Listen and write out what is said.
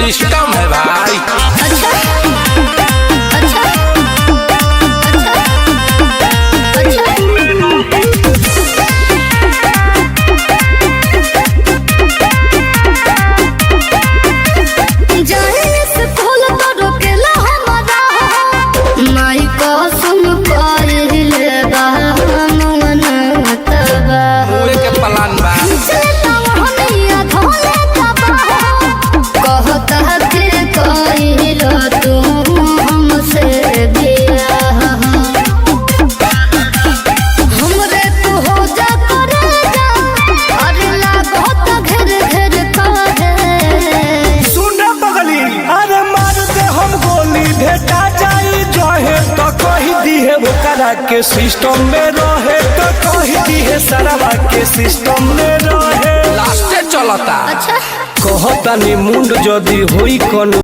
System है भाई। अच्छा अच्छा अच्छा जाने से फूल तो रोकेला हमारा माई कसम कइले बा मन तबा पूरे के प्लान बा। चलता हमिया धोले तबा कहता के कइलो तू हमसे बिया हमरे तू हो जा करे जा अरे लागत घेर घेर काहे सुन बगली अरे मार दे हम गोली भेटा जाई जहे तो कही दिहे ओकरा के सिस्टम में रहे तो कही दिहे सरवा के सिस्टम में रहे लास्टे चलता। अच्छा कहता नी मुंड जदी होई कौन